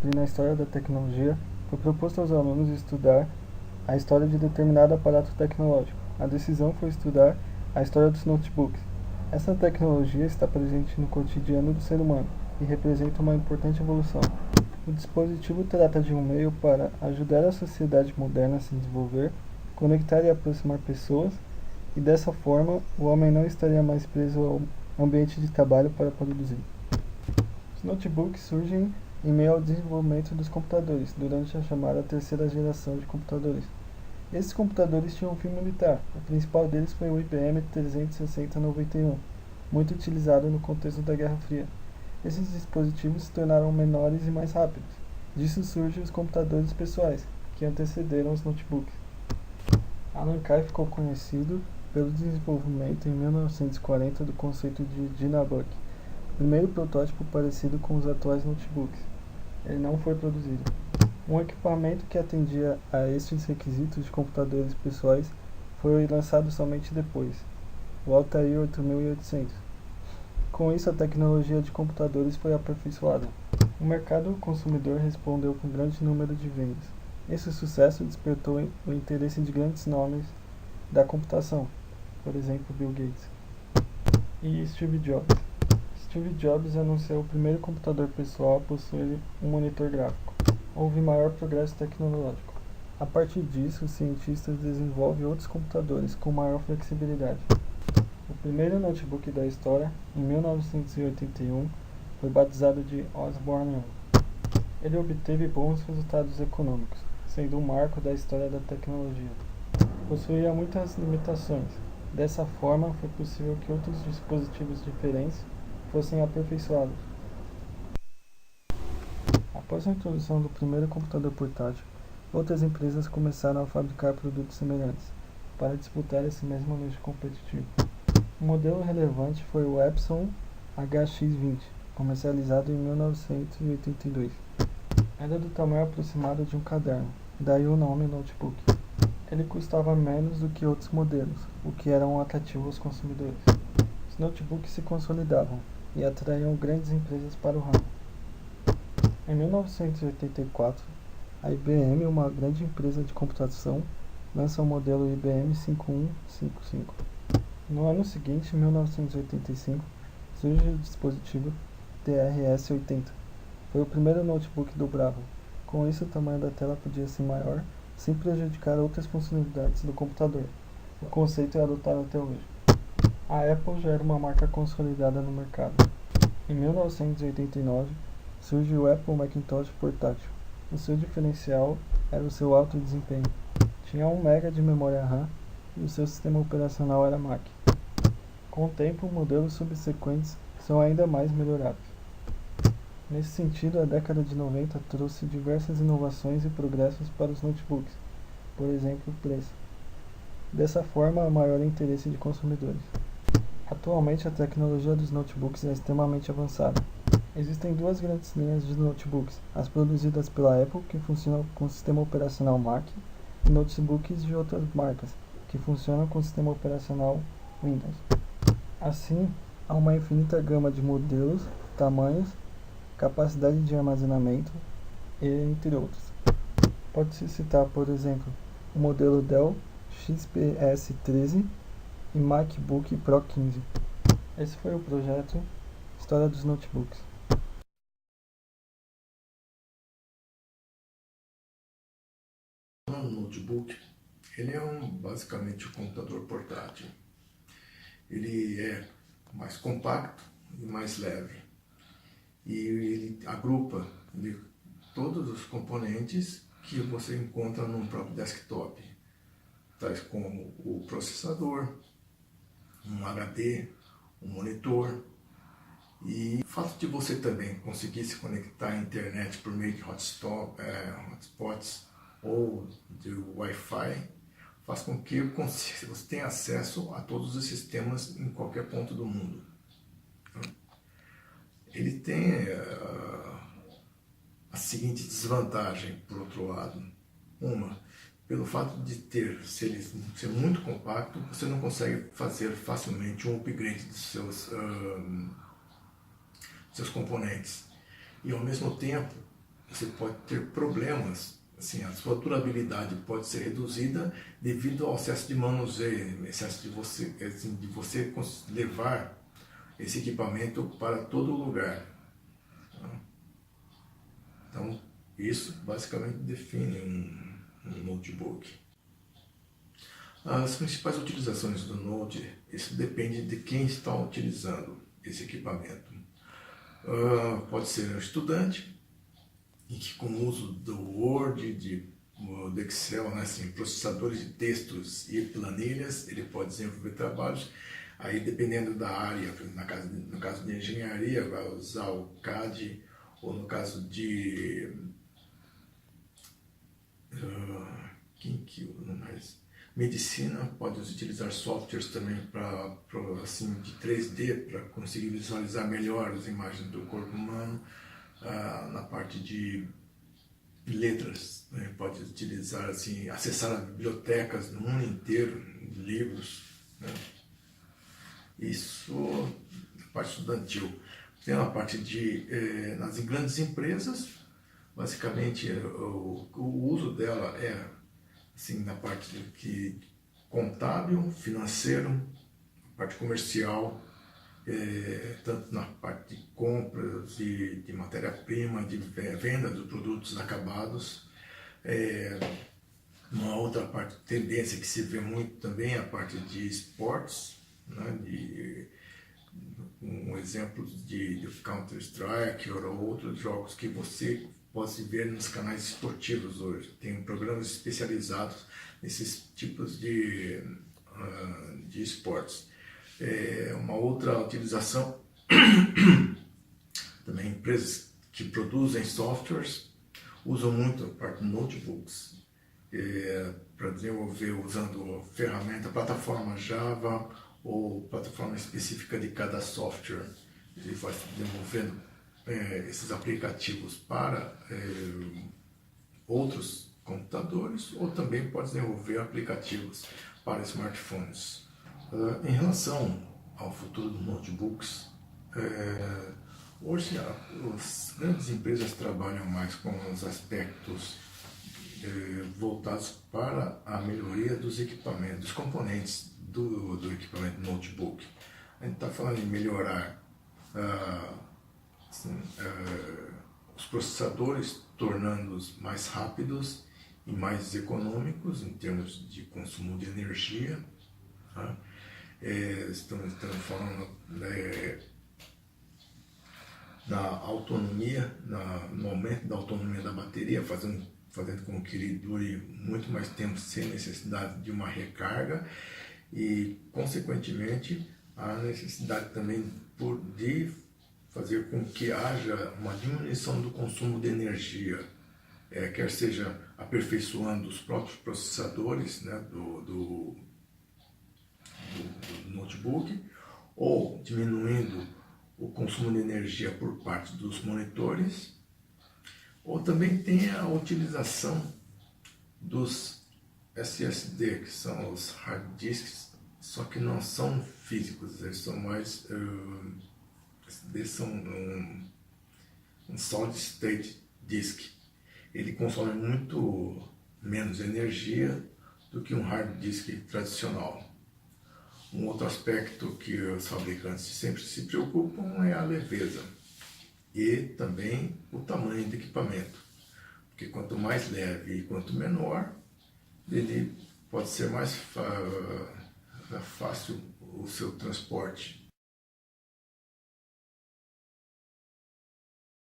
disciplina História da Tecnologia, foi proposto aos alunos estudar a história de determinado aparato tecnológico. A decisão foi estudar a história dos notebooks. Essa tecnologia está presente no cotidiano do ser humano e representa uma importante evolução. O dispositivo trata de um meio para ajudar a sociedade moderna a se desenvolver, conectar e aproximar pessoas, e dessa forma o homem não estaria mais preso ao ambiente de trabalho para produzir. Os notebooks surgem em meio ao desenvolvimento dos computadores, durante a chamada terceira geração de computadores. Esses computadores tinham um fim militar. O principal deles foi o IBM 36091, muito utilizado no contexto da Guerra Fria. Esses dispositivos se tornaram menores e mais rápidos. Disso surgem os computadores pessoais, que antecederam os notebooks. Alan Kay ficou conhecido pelo desenvolvimento em 1940 do conceito de Dynabook, o primeiro protótipo parecido com os atuais notebooks. Ele não foi produzido. Um equipamento que atendia a estes requisitos de computadores pessoais foi lançado somente depois, o Altair 8800. Com isso, a tecnologia de computadores foi aperfeiçoada. O mercado consumidor respondeu com grande número de vendas. Esse sucesso despertou o interesse de grandes nomes da computação, por exemplo, Bill Gates e Steve Jobs. Steve Jobs anunciou o primeiro computador pessoal a possuir um monitor gráfico. Houve maior progresso tecnológico. A partir disso, os cientistas desenvolvem outros computadores com maior flexibilidade. O primeiro notebook da história, em 1981, foi batizado de Osborne 1. Ele obteve bons resultados econômicos, sendo um marco da história da tecnologia. Possuía muitas limitações. Dessa forma, foi possível que outros dispositivos diferentes fossem aperfeiçoados. Após a introdução do primeiro computador portátil, outras empresas começaram a fabricar produtos semelhantes, para disputar esse mesmo nicho competitivo. Um modelo relevante foi o Epson HX20, comercializado em 1982. Era do tamanho aproximado de um caderno, daí o nome notebook. Ele custava menos do que outros modelos, o que era um atrativo aos consumidores. Os notebooks se consolidavam e atraíam grandes empresas para o ramo. Em 1984, a IBM, uma grande empresa de computação, lança o modelo IBM 5155. No ano seguinte, em 1985, surge o dispositivo TRS-80. Foi o primeiro notebook dobrável. Com isso, o tamanho da tela podia ser maior, sem prejudicar outras funcionalidades do computador. O conceito é adotado até hoje. A Apple já era uma marca consolidada no mercado. Em 1989, surge o Apple Macintosh portátil. O seu diferencial era o seu alto desempenho. Tinha 1 MB de memória RAM e o seu sistema operacional era Mac. Com o tempo, modelos subsequentes são ainda mais melhorados. Nesse sentido, a década de 90 trouxe diversas inovações e progressos para os notebooks, por exemplo, o preço. Dessa forma, há maior interesse de consumidores. Atualmente, a tecnologia dos notebooks é extremamente avançada. Existem duas grandes linhas de notebooks, as produzidas pela Apple, que funcionam com o sistema operacional Mac, e notebooks de outras marcas, que funcionam com o sistema operacional Windows. Assim, há uma infinita gama de modelos, tamanhos, capacidade de armazenamento, e entre outros. Pode-se citar, por exemplo, o modelo Dell XPS 13 e MacBook Pro 15. Esse foi o projeto História dos Notebooks. Um notebook, ele é basicamente um computador portátil. Ele é mais compacto e mais leve. E ele agrupa todos os componentes que você encontra no próprio desktop, tais como o processador, um HD, um monitor. E o fato de você também conseguir se conectar à internet por meio de hotspots ou de Wi-Fi faz com que você tenha acesso a todos os sistemas em qualquer ponto do mundo. Ele tem a seguinte desvantagem, por outro lado. Pelo fato de ser muito compacto, você não consegue fazer facilmente um upgrade dos seus componentes. E ao mesmo tempo, você pode ter problemas. Assim, a sua durabilidade pode ser reduzida devido ao excesso de manuseio, excesso de você, assim, de você levar esse equipamento para todo lugar. Então, isso basicamente define um notebook. As principais utilizações do Note, isso depende de quem está utilizando esse equipamento. Pode ser um estudante, em que com o uso do Word, do Excel, né, assim, processadores de textos e planilhas, ele pode desenvolver trabalhos. Aí, dependendo da área, no caso de engenharia, vai usar o CAD, ou no caso de... quem que usa mais? Medicina, pode utilizar softwares também assim, de 3D, para conseguir visualizar melhor as imagens do corpo humano. Na parte de letras, né? Pode utilizar, assim, acessar bibliotecas no mundo inteiro, livros, né? Isso na parte estudantil. Tem a parte de, nas grandes empresas, basicamente o uso dela é assim, na parte contábil, financeiro, parte comercial, tanto na parte de compras de matéria-prima, de venda dos produtos acabados. Uma outra parte, tendência que se vê muito também é a parte de esportes, né? Um exemplo de Counter-Strike ou outros jogos que você pode ver nos canais esportivos hoje. Tem programas especializados nesses tipos de esportes. Uma outra utilização, também empresas que produzem softwares usam muito a parte de notebooks para desenvolver usando ferramenta, plataforma Java ou plataforma específica de cada software. Ele vai desenvolvendo esses aplicativos para outros computadores, ou também pode desenvolver aplicativos para smartphones. Em relação ao futuro dos notebooks, hoje as grandes empresas trabalham mais com os aspectos voltados para a melhoria dos equipamentos, dos componentes do equipamento notebook. A gente está falando em melhorar os processadores, tornando-os mais rápidos e mais econômicos em termos de consumo de energia. Tá? Estamos falando na autonomia, no aumento da autonomia da bateria, fazendo com que ele dure muito mais tempo sem necessidade de uma recarga e, consequentemente, a necessidade também de fazer com que haja uma diminuição do consumo de energia, quer seja aperfeiçoando os próprios processadores, né, do notebook, ou diminuindo o consumo de energia por parte dos monitores, ou também tem a utilização dos SSD, que são os hard disks, só que não são físicos, eles são mais... SSD são um solid state disk. Ele consome muito menos energia do que um hard disk tradicional. Um outro aspecto que os fabricantes sempre se preocupam é a leveza e também o tamanho do equipamento, porque quanto mais leve e quanto menor, ele pode ser mais fácil o seu transporte.